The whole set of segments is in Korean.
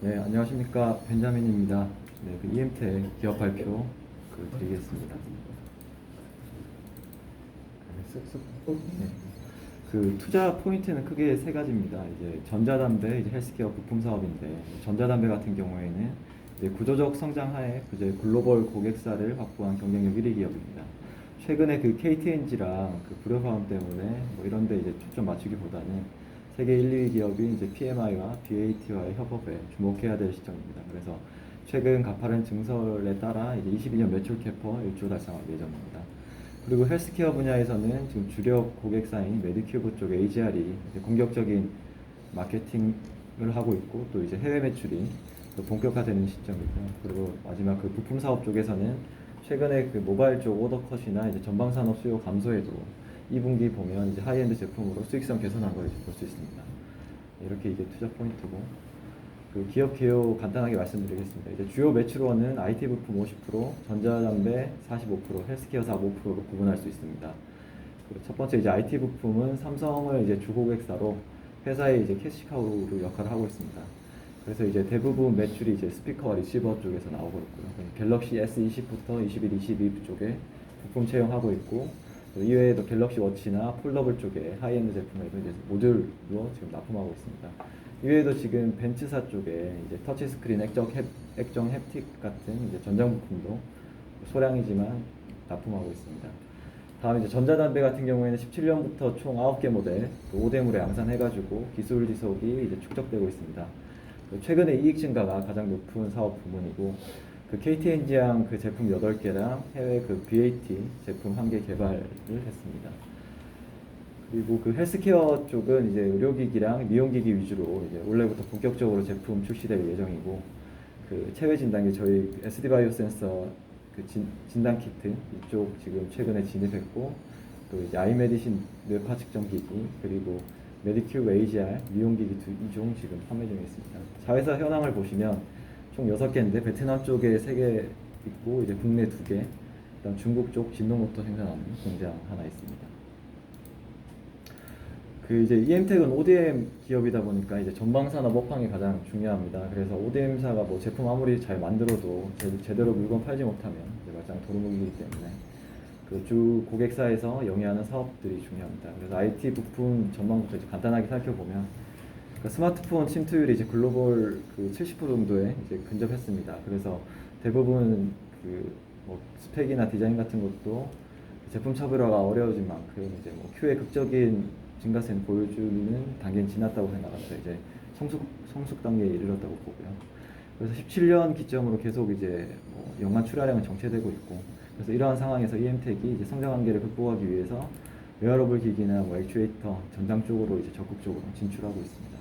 네, 안녕하십니까. 벤자민입니다. 네, EMTech 기업 발표 드리겠습니다. 네, 투자 포인트는 크게 세 가지입니다. 이제 전자담배, 이제 헬스케어 부품 사업인데, 전자담배 같은 경우에는 이제 구조적 성장 하에 이제 글로벌 고객사를 확보한 경쟁력 1위 기업입니다. 최근에 KTNG랑 불협화음 때문에 뭐 이런 데 이제 초점 맞추기보다는 세계 1, 2위 기업인 이제 PMI와 BAT와의 협업에 주목해야 될 시점입니다. 그래서 최근 가파른 증설에 따라 이제 22년 매출 캐퍼 1조 달성할 예정입니다. 그리고 헬스케어 분야에서는 지금 주력 고객사인 메디큐브 쪽 AGR이 공격적인 마케팅을 하고 있고, 또 이제 해외 매출이 또 본격화되는 시점이고요. 그리고 마지막 부품 사업 쪽에서는 최근에 모바일 쪽 오더 컷이나 이제 전방 산업 수요 감소에도 2분기 보면 이제 하이엔드 제품으로 수익성 개선한 걸 볼 수 있습니다. 이렇게 이제 투자 포인트고, 기업 개요 간단하게 말씀드리겠습니다. 이제 주요 매출원은 IT 부품 50%, 전자담배 45%, 헬스케어 사업 5%로 구분할 수 있습니다. 첫 번째 이제 IT 부품은 삼성을 이제 주고객사로 회사의 이제 캐시카우로 역할을 하고 있습니다. 그래서 이제 대부분 매출이 이제 스피커와 리시버 쪽에서 나오고 있고요. 갤럭시 S20부터 21, 22 쪽에 부품 채용하고 있고, 이외에도 갤럭시 워치나 폴더블 쪽에 하이엔드 제품에도 이제 모듈로 지금 납품하고 있습니다. 이외에도 지금 벤츠사 쪽에 이제 터치스크린, 액정 햅틱 같은 이제 전장 부품도 소량이지만 납품하고 있습니다. 다음 이제 전자담배 같은 경우에는 17년부터 총 9개 모델 5대물에 양산해가지고 기술 지속이 이제 축적되고 있습니다. 최근에 이익 증가가 가장 높은 사업 부문이고, KTNG랑 제품 8개랑 해외 BAT 제품 1개 개발을 했습니다. 그리고 헬스케어 쪽은 이제 의료기기랑 미용기기 위주로 이제 올해부터 본격적으로 제품 출시될 예정이고, 체외 진단기 저희 SD 바이오 센서 진단 키트 이쪽 지금 최근에 진입했고, 또 이제 아이메디신 뇌파 측정 기기, 그리고 메디큐브 AGR 미용기기 2종 지금 판매 중에 있습니다. 자회사 현황을 보시면 총 6개인데 베트남 쪽에 3개 있고, 이제 국내 2개, 그다음 중국 쪽 진동모터 생산하는 공장 하나 있습니다. 이제 EM텍은 ODM 기업이다 보니까 이제 전방산업 업황이 가장 중요합니다. 그래서 ODM사가 뭐 제품 아무리 잘 만들어도 제대로 물건 팔지 못하면 이제 말짱 도루묵이기 때문에 주 고객사에서 영위하는 사업들이 중요합니다. 그래서 IT 부품 전망부터 이제 간단하게 살펴보면, 스마트폰 침투율이 이제 글로벌 70% 정도에 이제 근접했습니다. 그래서 대부분 뭐 스펙이나 디자인 같은 것도 제품 차별화가 어려워진 만큼 이제 뭐 Q의 극적인 증가세는 보여주는 단계는 지났다고 생각합니다. 이제 성숙 단계에 이르렀다고 보고요. 그래서 17년 기점으로 계속 이제 뭐 연간 출하량은 정체되고 있고, 그래서 이러한 상황에서 EM텍이 이제 성장 한계를 극복하기 위해서 웨어러블 기기나 뭐 액추에이터 전장 쪽으로 이제 적극적으로 진출하고 있습니다.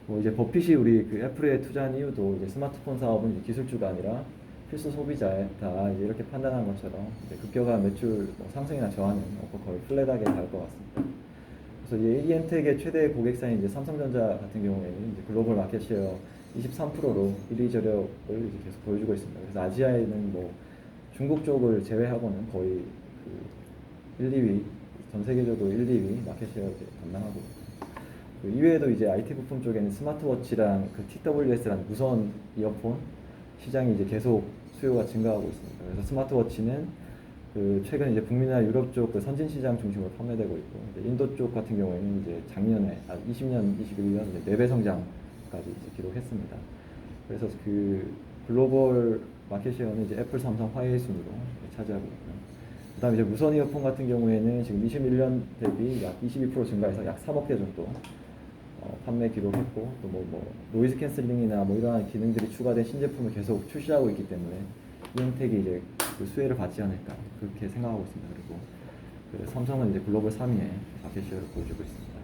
뭐 이제 버핏이 우리 애플에 투자한 이유도 이제 스마트폰 사업은 이제 기술주가 아니라 필수 소비자다 이제 이렇게 판단한 것처럼 이제 급격한 매출 상승이나 저하는 거의 플랫하게 갈 것 같습니다. 그래서 이제 EM텍의 최대 고객사인 이제 삼성전자 같은 경우에는 이제 글로벌 마켓쉐어 23%로 1위 저력을 이제 계속 보여주고 있습니다. 그래서 아시아에는 뭐 중국 쪽을 제외하고는 거의 1, 2위, 전 세계적으로 1, 2위 마켓쉐어 담당하고 있습니다. 이외에도 이제 IT 부품 쪽에는 스마트워치랑 TWS라는 무선 이어폰 시장이 이제 계속 수요가 증가하고 있습니다. 그래서 스마트워치는 최근 이제 북미나 유럽 쪽 선진 시장 중심으로 판매되고 있고, 이제 인도 쪽 같은 경우에는 이제 작년에 20년, 21년 이제 4배 성장까지 이제 기록했습니다. 그래서 글로벌 마켓쉐어는 이제 애플, 삼성, 화웨이 순으로 차지하고 있고요. 그다음 이제 무선 이어폰 같은 경우에는 지금 21년 대비 약 22% 증가해서 약 3억 대 정도 판매 기록했고, 또 뭐 노이즈 캔슬링이나 뭐 이러한 기능들이 추가된 신제품을 계속 출시하고 있기 때문에 EM텍이 이제 수혜를 받지 않을까 그렇게 생각하고 있습니다. 그리고 삼성은 이제 글로벌 3위의 마켓쉐어를 보여주고 있습니다.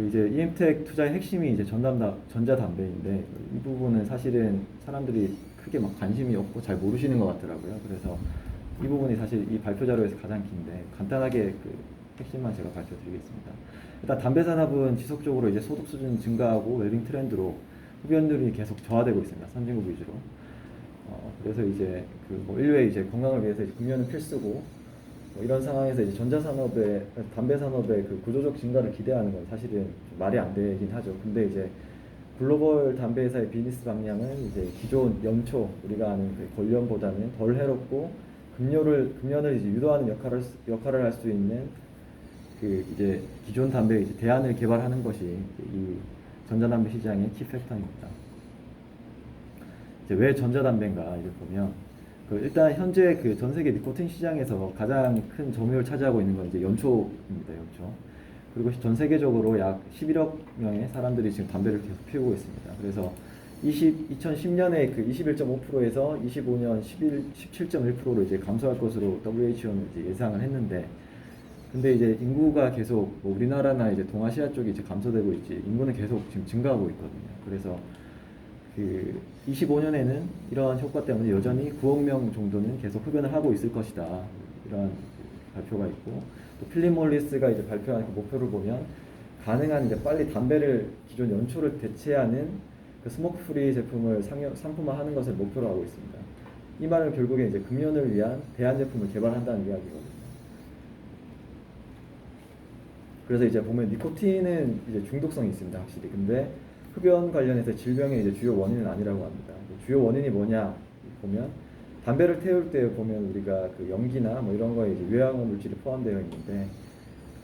이제 EM텍 투자의 핵심이 이제 전자담배인데, 이 부분은 사실은 사람들이 크게 막 관심이 없고 잘 모르시는 것 같더라고요. 그래서 이 부분이 사실 이 발표 자료에서 가장 긴데, 간단하게 핵심만 제가 발표드리겠습니다. 일단 담배 산업은 지속적으로 이제 소득 수준 증가하고 웰빙 트렌드로 흡연율이 계속 저하되고 있습니다. 선진국 위주로. 그래서 이제 뭐 인류의 이제 건강을 위해서 이제 금연은 필수고, 뭐 이런 상황에서 이제 담배 산업의 구조적 증가를 기대하는 건 사실은 말이 안 되긴 하죠. 근데 이제 글로벌 담배 회사의 비즈니스 방향은 이제 기존 연초 우리가 아는 그 권련보다는 덜 해롭고 금연을 이제 유도하는 역할을 할 수 있는 그 이제 기존 담배 이제 대안을 개발하는 것이 이 전자담배 시장의 키 팩터입니다. 이제 왜 전자담배인가 이제 보면 그 일단 현재 그 전 세계 니코틴 시장에서 가장 큰 점유율을 차지하고 있는 건 이제 연초입니다. 연초. 그리고 전 세계적으로 약 11억 명의 사람들이 지금 담배를 계속 피우고 있습니다. 그래서 2010년에 그 21.5%에서 25년 17.1%로 이제 감소할 것으로 WHO는 이제 예상을 했는데, 근데 이제 인구가 계속 뭐 우리나라나 이제 동아시아 쪽이 이제 감소되고 있지, 인구는 계속 지금 증가하고 있거든요. 그래서 그 25년에는 이러한 효과 때문에 여전히 9억 명 정도는 계속 흡연을 하고 있을 것이다. 이러한 발표가 있고, 또 필립 몰리스가 이제 발표한 그 목표를 보면 가능한 이제 빨리 담배를 기존 연초를 대체하는 그 스모크 프리 제품을 상품화하는 것을 목표로 하고 있습니다. 이 말은 결국에 이제 금연을 위한 대안 제품을 개발한다는 이야기거든요. 그래서 이제 보면 니코틴은 이제 중독성이 있습니다, 확실히. 근데 흡연 관련해서 질병의 이제 주요 원인은 아니라고 합니다. 주요 원인이 뭐냐 보면 담배를 태울 때 보면 우리가 그 연기나 뭐 이런 거에 이제 유해화학 물질이 포함되어 있는데,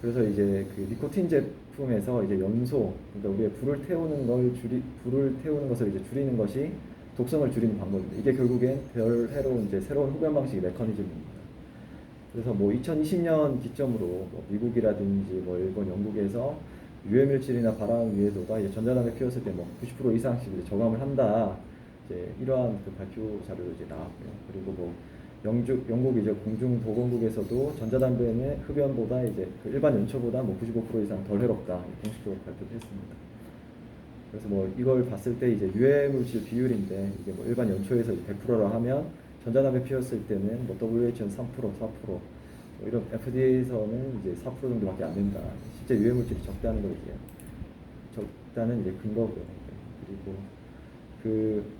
그래서 이제 그 니코틴 제품에서 이제 연소, 그러니까 우리가 불을 태우는 것을 이제 줄이는 것이 독성을 줄이는 방법입니다. 이게 결국엔 덜 해로운 이제 새로운 흡연 방식의 메커니즘입니다. 그래서 뭐 2020년 기점으로 뭐 미국이라든지 뭐 일본, 영국에서 유해 물질이나 발암 위해도가 이제 전자담배 피웠을 때 뭐 90% 이상씩 이제 저감을 한다. 이제 이러한 그 발표 자료도 이제 나왔고요. 그리고 뭐 영국 이제 공중보건국에서도 전자담배는 흡연보다 이제 그 일반 연초보다 뭐 95% 이상 덜 해롭다. 공식적으로 발표했습니다. 그래서 뭐 이걸 봤을 때 이제 유해 물질 비율인데, 이게 뭐 일반 연초에서 100%라 하면 전자담배 피웠을 때는 뭐 WHO는 3%, 4%, 뭐 이런 FDA에서는 이제 4% 정도밖에 안 된다. 실제 유해 물질이 적다는 걸 이제 적다는 이제 근거고요. 그리고 그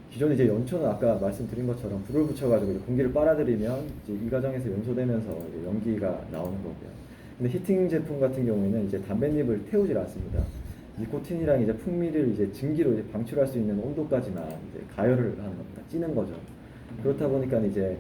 기존에 이제 연초는 아까 말씀드린 것처럼 불을 붙여가지고 공기를 빨아들이면 이제 이 과정에서 연소되면서 이제 연기가 나오는 거고요. 근데 히팅 제품 같은 경우에는 이제 담뱃잎을 태우질 않습니다. 니코틴이랑 이제 풍미를 이제 증기로 이제 방출할 수 있는 온도까지만 이제 가열을 하는 겁니다. 찌는 거죠. 그렇다 보니까 이제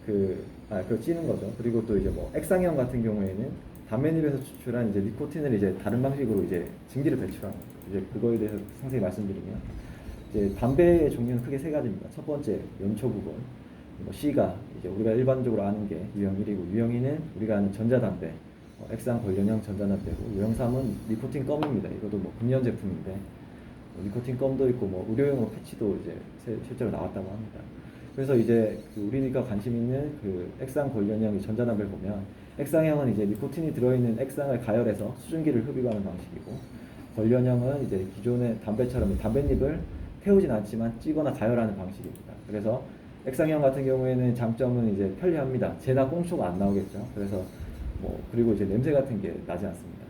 그걸 찌는 거죠. 그리고 또 이제 뭐 액상형 같은 경우에는 담뱃잎에서 추출한 이제 니코틴을 이제 다른 방식으로 이제 증기를 배출하는 거죠. 이제 그거에 대해서 상세히 말씀드리면, 이제 담배의 종류는 크게 세 가지입니다. 첫 번째 연초 부분, 뭐 C가 이제 우리가 일반적으로 아는 게 유형 1이고, 유형 2는 우리가 아는 전자담배, 액상 관련형 전자담배고, 유형 3은 니코틴 껌입니다. 이것도 뭐 금연 제품인데 니코틴 껌도 있고 뭐 의료용으로 패치도 이제 실제로 나왔다고 합니다. 그래서 이제 그 우리가 관심 있는 그 액상 관련형 전자담배를 보면, 액상형은 이제 니코틴이 들어있는 액상을 가열해서 수증기를 흡입하는 방식이고, 관련형은 이제 기존의 담배처럼 담뱃잎을 태우진 않지만 찌거나 가열하는 방식입니다. 그래서 액상형 같은 경우에는 장점은 이제 편리합니다. 재나 꽁초가 안 나오겠죠. 그래서 뭐 그리고 이제 냄새 같은 게 나지 않습니다.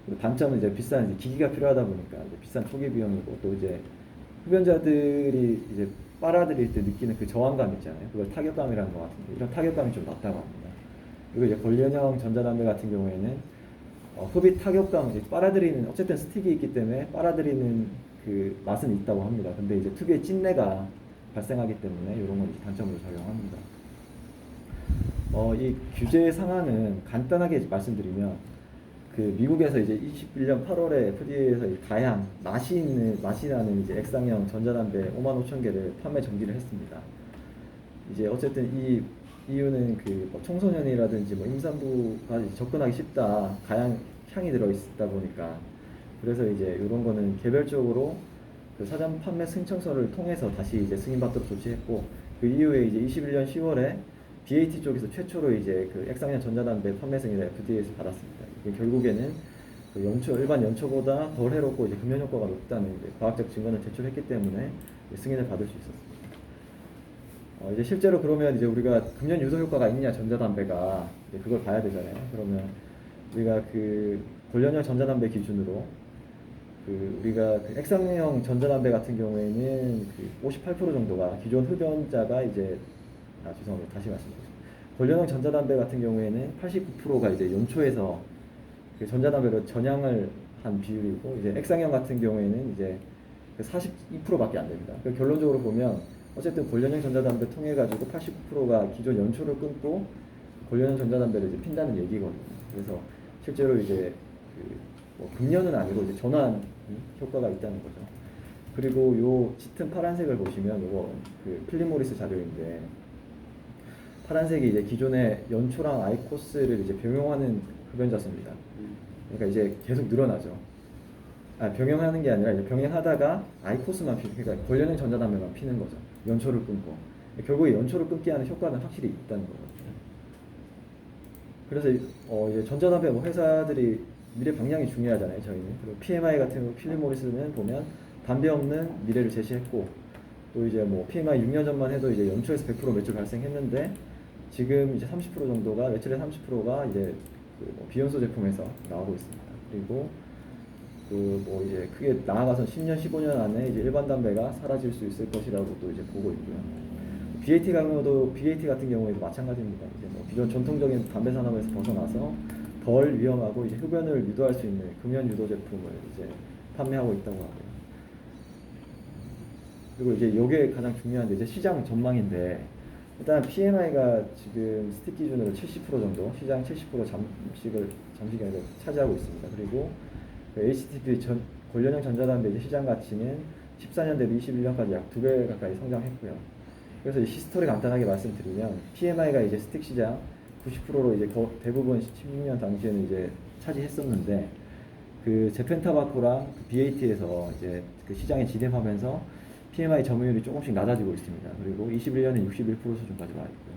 그리고 단점은 이제 비싼 이제 기기가 필요하다 보니까 이제 비싼 초기 비용이고, 또 이제 흡연자들이 이제 빨아들일 때 느끼는 그 저항감 있잖아요. 그걸 타격감이라는 것 같은데, 이런 타격감이 좀 낮다고 합니다. 그리고 이제 관련형 전자담배 같은 경우에는 흡입 타격감, 이제 빨아들이는 어쨌든 스틱이 있기 때문에 빨아들이는 그 맛은 있다고 합니다. 근데 이제 특유의 찐내가 발생하기 때문에 이런 건 단점으로 작용합니다. 이 규제 상한은 간단하게 말씀드리면, 그 미국에서 이제 21년 8월에 FDA에서 맛이 나는 이제 액상형 전자담배 55,000개를 판매 정지를 했습니다. 이제 어쨌든 이 이유는 그뭐 청소년이라든지 뭐 임산부가 접근하기 쉽다, 향이 들어 있다 보니까, 그래서 이제 이런 거는 개별적으로 그 사전 판매 승청서를 통해서 다시 이제 승인받도록 조치했고, 그 이후에 이제 21년 10월에 BAT 쪽에서 최초로 이제 그 액상형 전자담배 판매 승인을 FDA에서 받았습니다. 이게 결국에는 그 일반 연초보다 덜 해롭고 이제 금연 효과가 높다는 이제 과학적 증거를 제출했기 때문에 승인을 받을 수 있었습니다. 이제 실제로 그러면 이제 우리가 금연 유도 효과가 있냐 전자담배가, 이제 그걸 봐야 되잖아요. 그러면 우리가 그 관련형 전자담배 기준으로 우리가 그 액상형 전자담배 같은 경우에는 그 58% 정도가 기존 흡연자가 이제 죄송합니다. 다시 말씀드리겠습니다. 관련형 전자담배 같은 경우에는 89%가 이제 연초에서 그 전자담배로 전향을 한 비율이고 이제 액상형 같은 경우에는 이제 42%밖에 안 됩니다. 그러니까 결론적으로 보면 어쨌든 관련형 전자담배 통해 가지고 89%가 기존 연초를 끊고 관련형 전자담배를 이제 핀다는 얘기거든요. 그래서 실제로 이제 뭐 금연은 아니고 이제 전환 효과가 있다는 거죠. 그리고 요 짙은 파란색을 보시면 요거 필립 모리스 자료인데 파란색이 이제 기존의 연초랑 아이코스를 이제 병용하는 흡연자수입니다. 그러니까 이제 계속 늘어나죠. 병행하는 게 아니라 이제 병행하다가 아이코스만 피는, 그러니까 관련형 전자담배만 피는 거죠. 연초를 끊고. 결국에 연초를 끊게 하는 효과는 확실히 있다는 거거든요. 그래서 이제 전자담배 뭐 회사들이 미래 방향이 중요하잖아요, 저희는. 그리고 PMI 같은 경우 필립 모리스는 보면 담배 없는 미래를 제시했고, 또 이제 뭐 PMI 6년 전만 해도 이제 연초에서 100% 매출 발생했는데 지금 이제 30% 정도가 매출의 30%가 이제 뭐 비연소 제품에서 나오고 있습니다. 그리고 뭐 이제 크게 나아가서 10년, 15년 안에 이제 일반 담배가 사라질 수 있을 것이라고 또 이제 보고 있고요. BAT 같은 경우에도 마찬가지입니다. 이제 뭐 기존 전통적인 담배 산업에서 벗어나서 덜 위험하고 이제 흡연을 유도할 수 있는 금연 유도 제품을 이제 판매하고 있다고 하고요. 그리고 이제 이게 가장 중요한데 이제 시장 전망인데 일단 PMI가 지금 스틱 기준으로 70% 정도 시장 70% 잠식을 차지하고 있습니다. 그리고 HTP 관련형 전자담배 이제 시장 가치는 14년 대비 21년까지 약 2배 가까이 성장했고요. 그래서 히스토리 간단하게 말씀드리면 PMI가 이제 스틱 시장 90%로 이제 대부분 16년 당시에는 이제 차지했었는데 재팬 타바코랑 BAT에서 이제 시장에 진입하면서 PMI 점유율이 조금씩 낮아지고 있습니다. 그리고 21년에 61% 수준까지 와 있고요.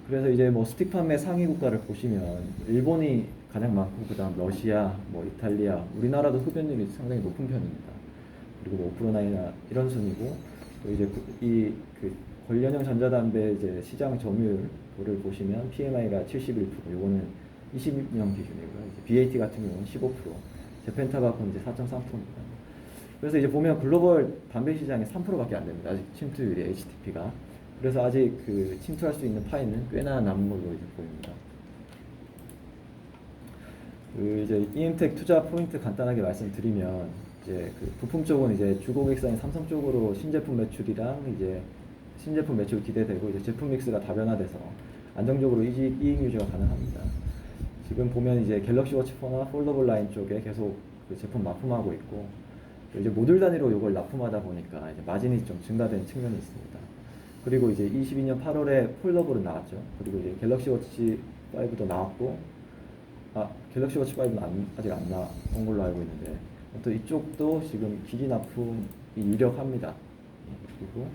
그래서 이제 뭐 스틱 판매 상위 국가를 보시면 일본이 가장 많고 그다음 러시아, 뭐 이탈리아, 우리나라도 흡연율이 상당히 높은 편입니다. 그리고 뭐 브루나이나 이런 순이고 또 이제 관련형 전자담배 이제 시장 점유율을 보시면 PMI가 71%, 요거는 20년 기준이고요. 이제 BAT 같은 경우는 15%, 재팬 타바코는 이제 4.3%입니다. 그래서 이제 보면 글로벌 담배 시장이 3%밖에 안 됩니다. 아직 침투율이 HTP가. 그래서 아직 침투할 수 있는 파이는 꽤나 남은 걸로 이제 보입니다. 이제 EM텍 투자 포인트 간단하게 말씀드리면 이제 부품 쪽은 이제 주고객사인 삼성 쪽으로 신제품 매출이랑 이제 신제품 매출 기대되고 이제 제품 믹스가 다변화돼서 안정적으로 이익 유지가 가능합니다. 지금 보면 이제 갤럭시 워치 4나 폴더블 라인 쪽에 계속 제품 납품하고 있고 이제 모듈 단위로 이걸 납품하다 보니까 이제 마진이 좀 증가된 측면이 있습니다. 그리고 이제 22년 8월에 폴더블은 나왔죠. 그리고 이제 갤럭시 워치 5도 나왔고, 갤럭시 워치 5는 아직 안 나온 걸로 알고 있는데, 또 이쪽도 지금 기기 납품이 이력합니다. 그리고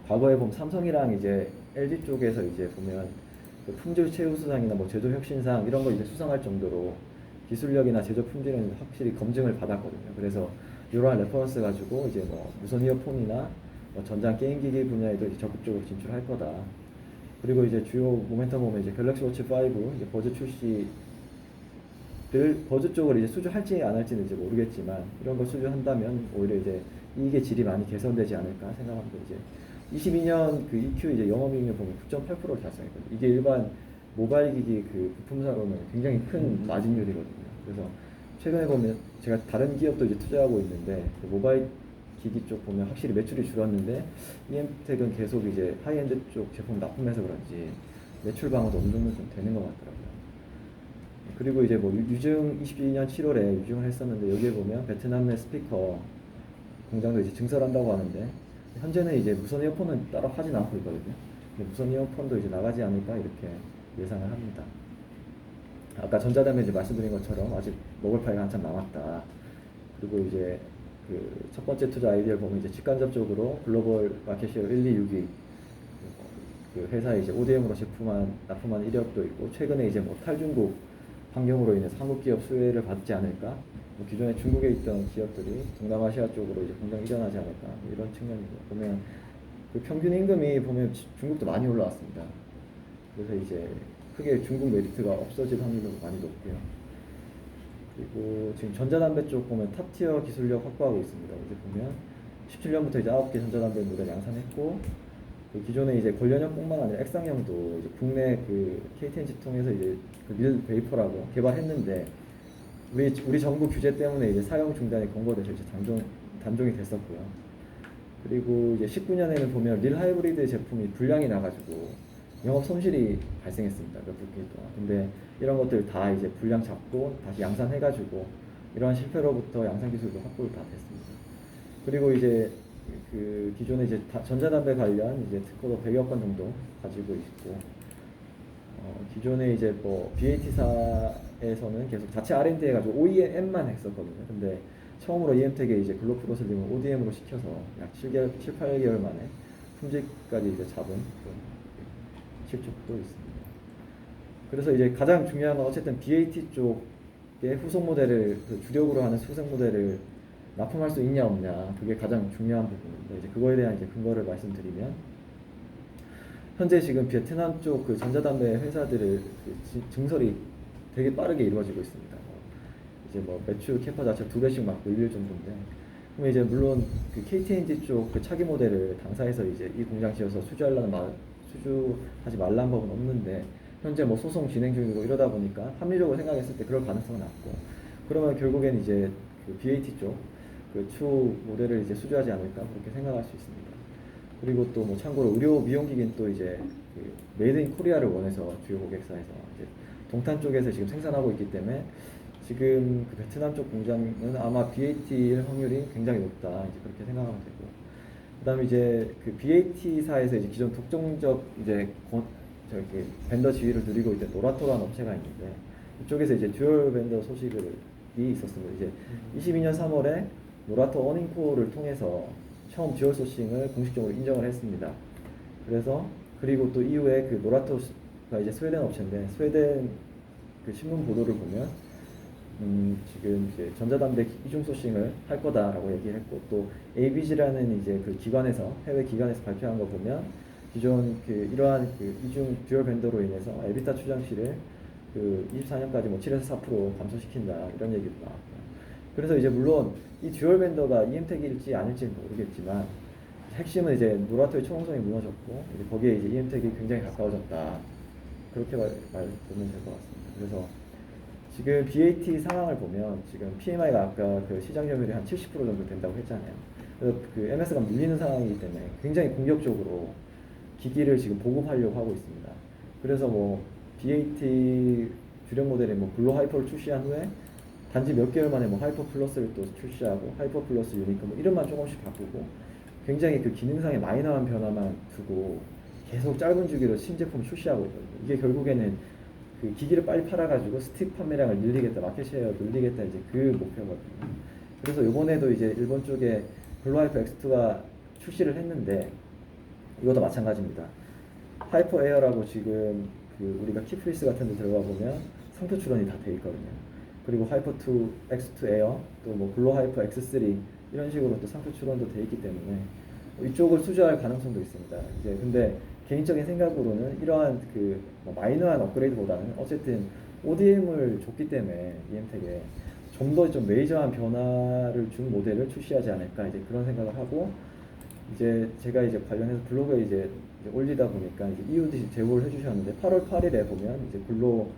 과거에 보면 삼성이랑 이제 LG 쪽에서 이제 보면 품질 최우수상이나 뭐 제조 혁신상 이런 거 이제 수상할 정도로 기술력이나 제조 품질은 확실히 검증을 받았거든요. 그래서 이러한 레퍼런스 가지고 이제 뭐 무선 이어폰이나 뭐 전장 게임기기 분야에도 이제 적극적으로 진출할 거다. 그리고 이제 주요 모멘텀 보면 이제 갤럭시 워치 5 이제 버즈 출시를 버즈 쪽을 이제 수주할지 안 할지는 이제 모르겠지만 이런 거 수주한다면 오히려 이제 이익의 질이 많이 개선되지 않을까 생각합니다. 이제 22년 EQ 이제 영업이익률 보면 9.8%를 달성했거든요. 이게 일반 모바일 기기 부품사로는 굉장히 큰 마진율이거든요. 그래서 최근에 보면 제가 다른 기업도 이제 투자하고 있는데 모바일 기기 쪽 보면 확실히 매출이 줄었는데 EM텍은 계속 이제 하이엔드 쪽 제품 납품해서 그런지 매출 방어도 어느 정도 좀 되는 것 같더라고요. 그리고 이제 뭐 유증 22년 7월에 유증을 했었는데 여기에 보면 베트남 내 스피커 공장도 이제 증설한다고 하는데 현재는 이제 무선 이어폰은 따로 하진 않고 있거든요. 무선 이어폰도 이제 나가지 않을까 이렇게 예상을 합니다. 아까 전자담배 이제 말씀드린 것처럼 아직 먹을 파이가 한참 남았다. 그리고 이제 첫 번째 투자 아이디어를 보면 이제 직간접적으로 글로벌 마켓시어 1, 2, 6위 회사에 이제 ODM으로 납품한 이력도 있고 최근에 이제 뭐 탈중국 환경으로 인해서 한국 기업 수혜를 받지 않을까? 뭐 기존에 중국에 있던 기업들이 동남아시아 쪽으로 이제 공장 이전하지 않을까? 이런 측면이고 보면 평균 임금이 보면 중국도 많이 올라왔습니다. 그래서 이제 크게 중국 메리트가 없어질 확률도 많이 높고요. 그리고 지금 전자담배 쪽 보면 탑티어 기술력 확보하고 있습니다. 이제 보면 17년부터 이제 9개 전자담배 모델 양산했고 기존에 이제 관련형뿐만 아니라 액상형도 이제 국내 KTNG 통해서 이제 밀 베이퍼라고 개발했는데 우리 정부 규제 때문에 이제 사용 중단이 권고돼서 이제 단종이 됐었고요. 그리고 이제 19년에는 보면 릴 하이브리드 제품이 불량이 나가지고 영업 손실이 발생했습니다. 몇 분기 동안. 근데 이런 것들 다 이제 불량 잡고 다시 양산해가지고 이러한 실패로부터 양산 기술도 확보를 다 됐습니다. 그리고 이제 그 기존에 이제 전자담배 관련 이제 특허도 100여 건 정도 가지고 있고, 기존에 이제 뭐 BAT사에서는 계속 자체 R&D 해가지고 OEM만 했었거든요. 근데 처음으로 EM텍에 이제 글로프로슬림을 ODM으로 시켜서 약 7개월, 7, 8개월 만에 품질까지 이제 잡은 그런 실적도 있습니다. 그래서 이제 가장 중요한 건 어쨌든 BAT 쪽의 후속 모델을 그 주력으로 하는 후속 모델을 납품할 수 있냐 없냐, 그게 가장 중요한 부분인데, 이제 그거에 대한 이제 근거를 말씀드리면, 현재 지금 베트남 쪽 그 전자담배 회사들의 그 증설이 되게 빠르게 이루어지고 있습니다. 이제 뭐 매출 캐파 자체 2배씩 막 늘릴 정도인데, 그럼 이제 물론 그 KTNG 쪽 그 차기 모델을 당사에서 이제 이 공장 지어서 수주하지 말라는 법은 없는데, 현재 뭐 소송 진행 중이고 이러다 보니까 합리적으로 생각했을 때 그럴 가능성은 낮고, 그러면 결국엔 이제 그 BAT 쪽 그 추후 모델을 이제 수주하지 않을까, 그렇게 생각할 수 있습니다. 그리고 또 뭐 참고로 의료 미용기기는 또 이제 그 메이드 인 코리아를 원해서 주요 고객사에서 이제 동탄 쪽에서 지금 생산하고 있기 때문에, 지금 그 베트남 쪽 공장은 아마 BAT 확률이 굉장히 높다, 이제 그렇게 생각하면 되고, 그다음에 이제 그 BAT사에서 이제 기존 독점적 이제 저기 벤더 지위를 누리고 있던 노라토라는 업체가 있는데, 이쪽에서 이제 듀얼 벤더 소식이 있었습니다. 이제 22년 3월에 노라토 어닝코를 통해서 처음 듀얼 소싱을 공식적으로 인정을 했습니다. 그리고 또 이후에 그 노라토가 이제 스웨덴 업체인데, 스웨덴 그 신문 보도를 보면 지금 이제 전자담배 이중 소싱을 할 거다라고 얘기를 했고, 또 ABG라는 이제 그 기관에서, 해외 기관에서 발표한 거 보면, 기존 그 이러한 그 이중 듀얼 벤더로 인해서 에비타 추정치를 그 24년까지 뭐 7에서 4% 감소시킨다, 이런 얘기도 나왔고요. 그래서 이제 물론 이 듀얼 벤더가 EM텍일지 아닐지는 모르겠지만, 핵심은 이제 노라토의 초공성이 무너졌고, 이제 거기에 이제 EM텍이 굉장히 가까워졌다, 그렇게 보면 될 것 같습니다. 그래서 지금 BAT 상황을 보면, 지금 PMI가 아까 그 시장 점유율이 한 70% 정도 된다고 했잖아요. 그래서 그 MS가 밀리는 상황이기 때문에 굉장히 공격적으로 기기를 지금 보급하려고 하고 있습니다. 그래서 뭐 BAT 주력 모델에 뭐 블루 하이퍼를 출시한 후에 단지 몇 개월 만에 뭐 하이퍼 플러스를 또 출시하고, 하이퍼 플러스 유니크 뭐 이름만 조금씩 바꾸고, 굉장히 그 기능상의 마이너한 변화만 두고 계속 짧은 주기로 신제품 출시하고 있거든요. 이게 결국에는 그 기기를 빨리 팔아가지고 스틱 판매량을 늘리겠다, 마켓 셰어 늘리겠다, 이제 그 목표거든요. 그래서 이번에도 이제 일본 쪽에 블루 하이퍼 X2가 출시를 했는데, 이것도 마찬가지입니다. 하이퍼 에어라고 지금 그 우리가 키프리스 같은 데 들어가 보면 상표 출원이 다 돼 있거든요. 그리고 하이퍼 2, X2 에어, 또 뭐 블루 하이퍼 X3 이런 식으로 또 상표 출원도 돼 있기 때문에 이쪽을 수주할 가능성도 있습니다. 이제 근데 개인적인 생각으로는 이러한 그뭐 마이너한 업그레이드보다는 어쨌든 ODM을 줬기 때문에 EM텍에 좀 더 좀 메이저한 변화를 준 모델을 출시하지 않을까, 이제 그런 생각을 하고, 이제 제가 이제 관련해서 블로그에 이제 올리다 보니까 이제 이웃이 제보를 해주셨는데, 8월 8일에 보면 이제 블로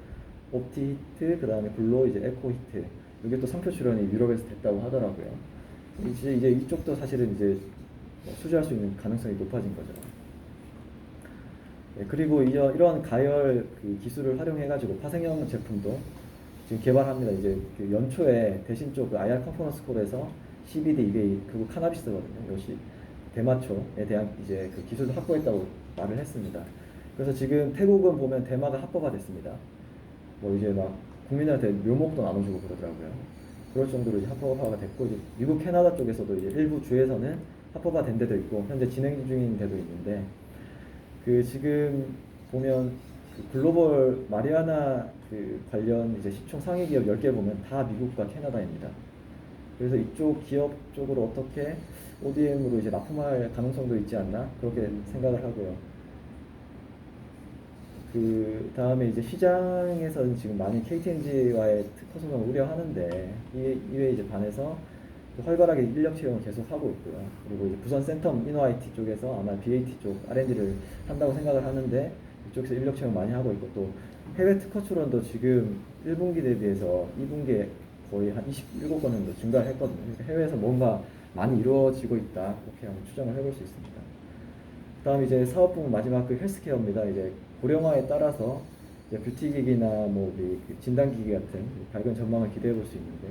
옵티 히트, 그 다음에 블로 이제 에코 히트, 이게 또 상표 출원이 유럽에서 됐다고 하더라고요. 이제 이쪽도 사실은 이제 수주할 수 있는 가능성이 높아진 거죠. 네, 그리고 이러한 가열 그 기술을 활용해가지고 파생형 제품도 지금 개발합니다. 이제 그 연초에 대신 쪽 그 IR 컨퍼런스 콜에서 CBD, 이게 그 카나비스거든요. 요시 대마초에 대한 이제 그 기술도 확보했다고 말을 했습니다. 그래서 지금 태국은 보면 대마가 합법화 됐습니다. 뭐 이제 막 국민들한테 묘목도 나눠주고 그러더라고요. 그럴 정도로 이제 합법화가 됐고, 이제 미국 캐나다 쪽에서도 이제 일부 주에서는 합법화 된 데도 있고 현재 진행 중인 데도 있는데, 그 지금 보면 그 글로벌 마리아나 그 관련 이제 시총 상위 기업 10개 보면 다 미국과 캐나다입니다. 그래서 이쪽 기업 쪽으로 어떻게 ODM으로 이제 납품할 가능성도 있지 않나, 그렇게 생각을 하고요. 그 다음에 이제 시장에서는 지금 많이 KTNG와의 특허 소송을 우려하는데, 이에 이제 반해서 활발하게 인력 채용을 계속 하고 있고요. 그리고 이제 부산 센텀 이노IT 쪽에서 아마 BAT 쪽 R&D를 한다고 생각을 하는데, 이쪽에서 인력 채용 많이 하고 있고, 또 해외 특허 출원도 지금 1분기 대비해서 2분기에 거의 한 27건 정도 증가했거든요. 그러니까 해외에서 뭔가 많이 이루어지고 있다, 그렇게 한번 추정을 해볼 수 있습니다. 그다음 이제 사업 부문 마지막 그 헬스케어입니다. 이제 고령화에 따라서 이제 뷰티기기나 뭐 우리 그 진단기기 같은 밝은 전망을 기대해 볼 수 있는데,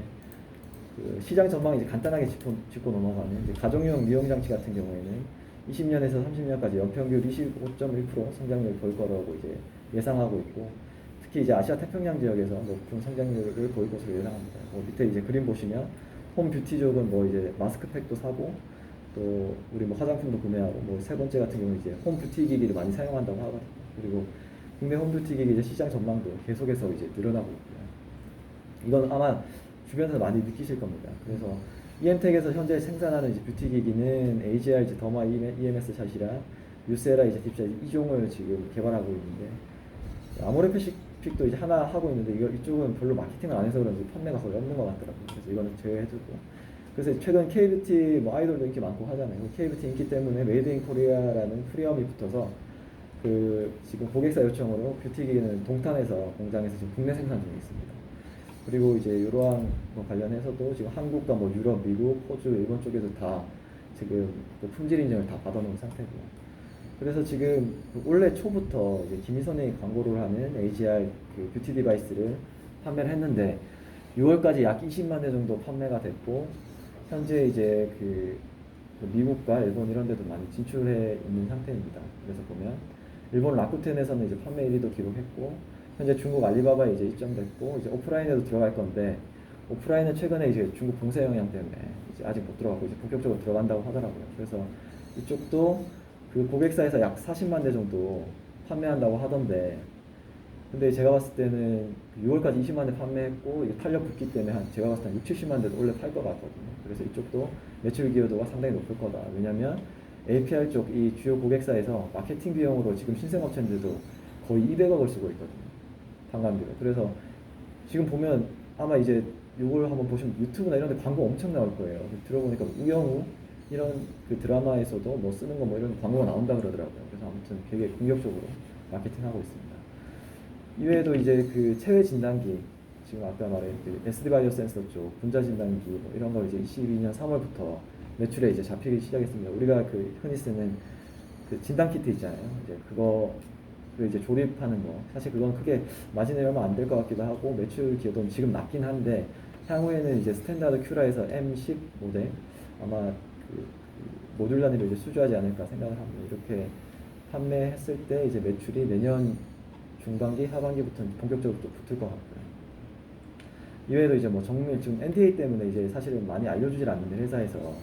그 시장 전망 이제 간단하게 짚고 넘어가면 이제 가정용 미용 장치 같은 경우에는 20년에서 30년까지 연평균 25.1% 성장률을 보일 거라고 이제 예상하고 있고, 특히 이제 아시아 태평양 지역에서 높은 성장률을 보일 것으로 예상합니다. 밑에 이제 그림 보시면 홈 뷰티 쪽은 뭐 이제 마스크팩도 사고, 또 우리 뭐 화장품도 구매하고, 뭐 세 번째 같은 경우는 이제 홈 뷰티 기기를 많이 사용한다고 하거든요. 그리고 국내 홈 뷰티 기기 이제 시장 전망도 계속해서 이제 늘어나고 있고요. 이건 아마 주변에서 많이 느끼실 겁니다. 그래서 EM텍에서 현재 생산하는 이제 뷰티 기기는 AGR 이제 더마 EMS 샷이랑 유세라 이제 딥샷 2종을 지금 개발하고 있는데, 아모레패시픽도 이제 하나 하고 있는데 이쪽은 별로 마케팅을 안 해서 그런지 판매가 거의 없는 것 같더라고요. 그래서 이거는 제외해두고, 그래서 최근 K뷰티 뭐 아이돌도 인기 많고 하잖아요. K뷰티 인기 때문에 메이드 인 코리아라는 프리엄이 붙어서 그 지금 고객사 요청으로 뷰티 기기는 동탄에서 공장에서 지금 국내 생산 중에 있습니다. 그리고 이제 이러한 거 관련해서도 지금 한국과 뭐 유럽, 미국, 호주, 일본 쪽에서 다 지금 그 품질 인증을 다 받아놓은 상태고요. 그래서 지금 그 올해 초부터 이제 김희선이 광고를 하는 AGR 그 뷰티 디바이스를 판매를 했는데 6월까지 약 20만 대 정도 판매가 됐고, 현재 이제 그 미국과 일본 이런 데도 많이 진출해 있는 상태입니다. 그래서 보면 일본 라쿠텐에서는 이제 판매 1위도 기록했고, 현재 중국 알리바바에 이제 입점됐고, 이제 오프라인에도 들어갈 건데, 오프라인은 최근에 이제 중국 봉쇄 영향 때문에 이제 아직 못 들어가고 이제 본격적으로 들어간다고 하더라고요. 그래서 이쪽도 그 고객사에서 약 40만 대 정도 판매한다고 하던데, 근데 제가 봤을 때는 6월까지 20만 대 판매했고, 이게 탄력 붙기 때문에 한 제가 봤을 때 6, 70만 대도 원래 팔 것 같거든요. 그래서 이쪽도 매출 기여도가 상당히 높을 거다. 왜냐면 APR 쪽 이 주요 고객사에서 마케팅 비용으로 지금 신생업체들도 거의 200억을 쓰고 있거든요. 판관비로. 그래서 지금 보면 아마 이제 이걸 한번 보시면 유튜브나 이런 데 광고 엄청 나올 거예요. 들어보니까 우영우 이런 그 드라마에서도 뭐 쓰는 거 뭐 이런 광고가 나온다 그러더라고요. 그래서 아무튼 되게 공격적으로 마케팅하고 있습니다. 이외에도 이제 그 체외 진단기, 지금 아까 말한 그 SD 바이오 센서 쪽 분자 진단기 뭐 이런 거 이제 22년 3월부터 매출에 이제 잡히기 시작했습니다. 우리가 그 흔히 쓰는 그 진단 키트 있잖아요. 이제 그거를 이제 조립하는 거, 사실 그건 크게 마진이 얼마 안 될 것 같기도 하고 매출 기여도는 지금 낮긴 한데, 향후에는 이제 스탠다드 큐라에서 M10 모델 아마 그 모듈 단위로 이제 수주하지 않을까 생각을 합니다. 이렇게 판매했을 때 이제 매출이 내년 중반기, 하반기부터 본격적으로 또 붙을 것 같고요. 이외에도 이제 뭐 정밀, 지금 NDA 때문에 이제 사실은 많이 알려주질 않는데 회사에서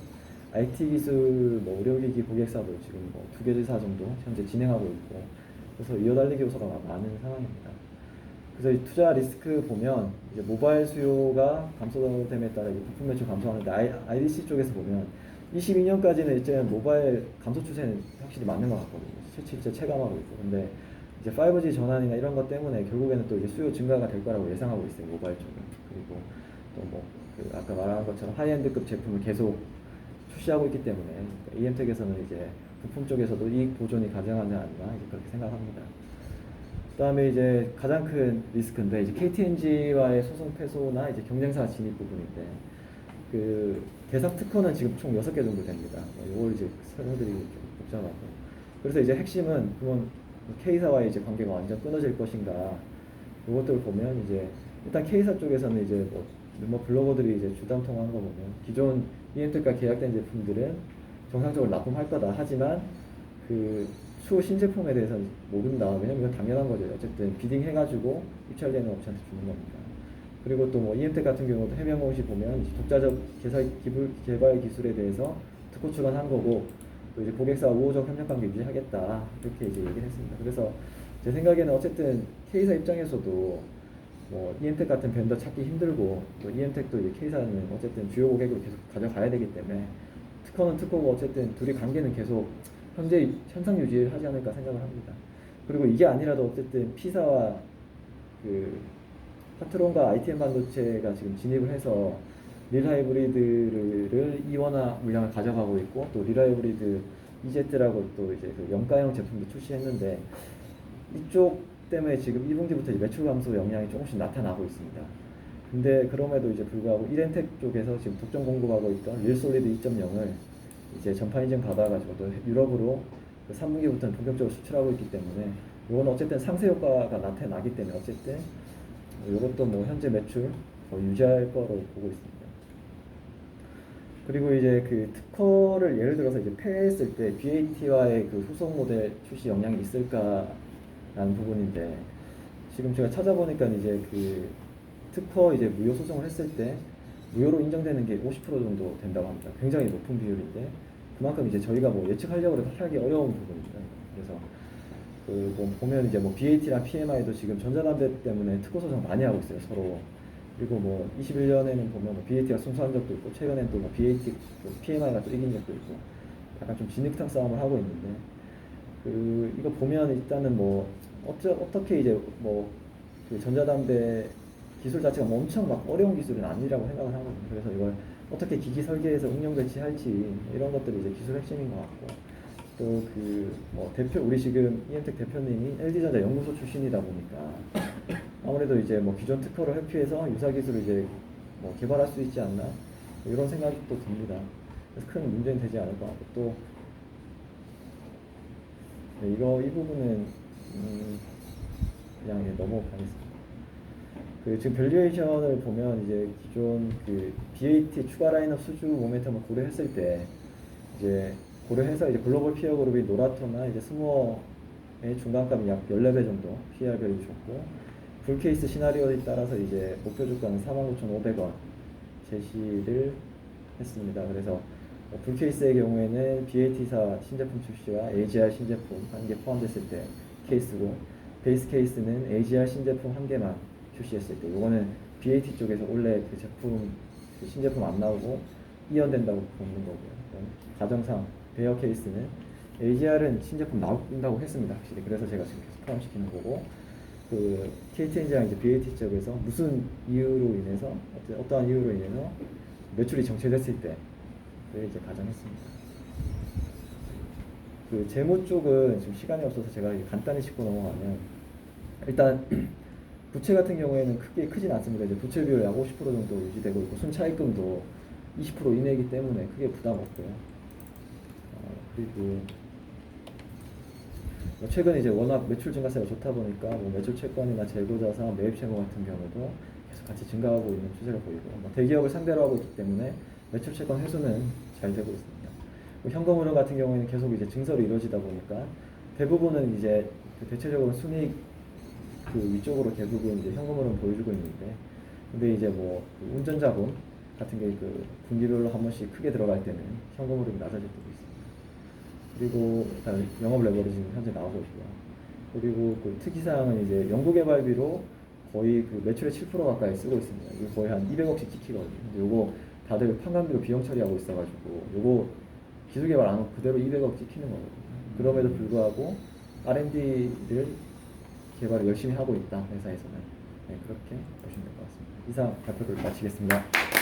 IT 기술, 뭐 의료기기 고객사도 지금 뭐 2개 사 정도 현재 진행하고 있고, 그래서 이어달리기 요소가 많은 상황입니다. 그래서 이 투자 리스크 보면 이제 모바일 수요가 감소됨에 따라 부품 매출 감소하는데, IDC 쪽에서 보면 22년까지는 이제 모바일 감소 추세는 확실히 맞는 것 같거든요. 실제 체감하고 있고. 근데 이제 5G 전환이나 이런 것 때문에 결국에는 또 이제 수요 증가가 될 거라고 예상하고 있어요, 모바일 쪽은. 그리고 또 뭐 그 아까 말한 것처럼 하이엔드급 제품을 계속 출시하고 있기 때문에 EM텍에서는 이제 부품 쪽에서도 이익 보존이 가능하지 않나 이제 그렇게 생각합니다. 그다음에 이제 가장 큰 리스크인데 이제 KTNG와의 소송 패소나 이제 경쟁사 진입 부분인데, 그 대상 특허는 지금 총 6개 정도 됩니다. 이걸 이제 설명드리기 좀 복잡하고, 그래서 이제 핵심은 그건 K사와의 이제 관계가 완전 끊어질 것인가, 이것들을 보면 이제 일단 K사 쪽에서는 이제 뭐 블로거들이 이제 주담통한 거 보면 기존 EM텍과 계약된 제품들은 정상적으로 납품할 거다. 하지만 그 추후 신제품에 대해서는 모른다. 왜냐면 이건 당연한 거죠. 어쨌든 비딩 해가지고 입찰되는 업체한테 주는 겁니다. 그리고 또 뭐 EM텍 같은 경우도 해명없이 보면 독자적 개발 기술에 대해서 특허 출원한 거고, 또 이제 고객사와 우호적 협력 관계 유지하겠다 이렇게 이제 얘기를 했습니다. 그래서 제 생각에는 어쨌든 K사 입장에서도 뭐 EM텍 같은 벤더 찾기 힘들고, 또 EM텍도 이제 K사는 어쨌든 주요 고객으로 계속 가져가야 되기 때문에 특허는 특허고 어쨌든 둘이 관계는 계속 현재 현상 유지를 하지 않을까 생각을 합니다. 그리고 이게 아니라도 어쨌든 P사와 그 파트론과 ITM 반도체가 지금 진입을 해서 릴하이브리드를 이원화 물량을 가져가고 있고, 또 릴하이브리드 EZ라고 또 이제 그 염가형 제품도 출시했는데, 이쪽 때문에 지금 1분기부터 매출 감소 영향이 조금씩 나타나고 있습니다. 근데 그럼에도 이제 불구하고 이렌텍 쪽에서 지금 독점 공급하고 있던 릴솔리드 2.0을 이제 전판 인증 받아가지고 또 유럽으로 그 3분기부터는 본격적으로 수출하고 있기 때문에 이건 어쨌든 상세 효과가 나타나기 때문에 어쨌든 이것도 뭐 현재 매출 유지할 거로 보고 있습니다. 그리고 이제 그 특허를 예를 들어서 이제 폐했을 때 BAT와의 그 후속 모델 출시 영향이 있을까라는 부분인데, 지금 제가 찾아보니까 이제 그 특허 이제 무효 소송을 했을 때 무효로 인정되는 게 50% 정도 된다고 합니다. 굉장히 높은 비율인데 그만큼 이제 저희가 뭐 예측하려고 해도 하기 어려운 부분입니다. 그래서 그 뭐 보면 이제 뭐 BAT랑 PMI도 지금 전자담배 때문에 특허 소송 많이 하고 있어요, 서로. 그리고 뭐 21년에는 보면 뭐 BAT가 승소한 적도 있고, 최근엔 또 뭐 BAT, PMI가 또 이긴 적도 있고, 약간 좀 진흙탕 싸움을 하고 있는데, 그 이거 보면 일단은 뭐 어떻게 이제 뭐 그 전자담배 기술 자체가 뭐 엄청 막 어려운 기술은 아니라고 생각을 하거든요. 그래서 이걸 어떻게 기기 설계해서 응용 배치할지 이런 것들이 이제 기술 핵심인 것 같고, 또 그 뭐 대표 우리 지금 이엠텍 대표님이 LG전자 연구소 출신이다 보니까 아무래도 이제 뭐 기존 특허를 회피해서 유사 기술을 이제 뭐 개발할 수 있지 않나 이런 생각이 또 듭니다. 그래서 큰 문제는 되지 않을 것 같고, 또 네, 이 부분은 그냥 넘어가겠습니다. 그 지금 밸류에이션을 보면 이제 기존 그 BAT 추가 라인업 수주 모멘텀을 고려했을 때 이제 고려해서 이제 글로벌 피어 그룹이 노라토나 이제 스모어의 중간값이 약 14배 정도 PER 밸류 줬고, 불케이스 시나리오에 따라서 이제 목표 주가는 49,500원 제시를 했습니다. 그래서 불케이스의 경우에는 BAT사 신제품 출시와 AGR 신제품 1개 포함됐을 때 케이스고, 베이스 케이스는 AGR 신제품 1개만 출시했을 때, 이거는 BAT 쪽에서 원래 그 제품 그 신제품 안 나오고 이연된다고 보는 거고요. 가정상 베어 케이스는 AGR은 신제품 나온다고 했습니다, 확실히. 그래서 제가 지금 계속 포함시키는 거고, 그 KTNG랑 이제 BAT 쪽에서 무슨 이유로 인해서 어떠한 이유로 인해서 매출이 정체됐을 때 이제 가정했습니다. 그 재무 쪽은 지금 시간이 없어서 제가 간단히 짚고 넘어가면, 일단 부채 같은 경우에는 크진 않습니다. 이제 부채 비율 약 50% 정도 유지되고 있고, 순차익금도 20% 이내이기 때문에 크게 부담 없고요. 그리고 뭐 최근 이제 워낙 매출 증가세가 좋다 보니까 뭐 매출 채권이나 재고자산, 매입 채권 같은 경우도 계속 같이 증가하고 있는 추세를 보이고, 뭐 대기업을 상대로 하고 있기 때문에 매출 채권 회수는 잘 되고 있습니다. 뭐 현금 흐름 같은 경우에는 계속 이제 증설이 이루어지다 보니까 대부분은 이제 그 대체적으로 순이익 그 위쪽으로 대부분 이제 현금 흐름 보여주고 있는데, 근데 이제 뭐그 운전자본 같은 게 그 분기별로 한 번씩 크게 들어갈 때는 현금 흐름이 낮아질 때도 있습니다. 그리고 일단 영업 레버리지는 현재 나오고 있고요. 그리고 그 특이사항은 이제 연구개발비로 거의 그 매출의 7% 가까이 쓰고 있습니다. 이거 거의 한 200억씩 찍히거든요. 근데 요거 다들 판관비로 비용 처리하고 있어가지고 요거 기술개발 안 하고 그대로 200억 찍히는 거거든요. 그럼에도 불구하고 R&D를 개발을 열심히 하고 있다, 회사에서는. 네, 그렇게 보시면 될 것 같습니다. 이상 발표를 마치겠습니다.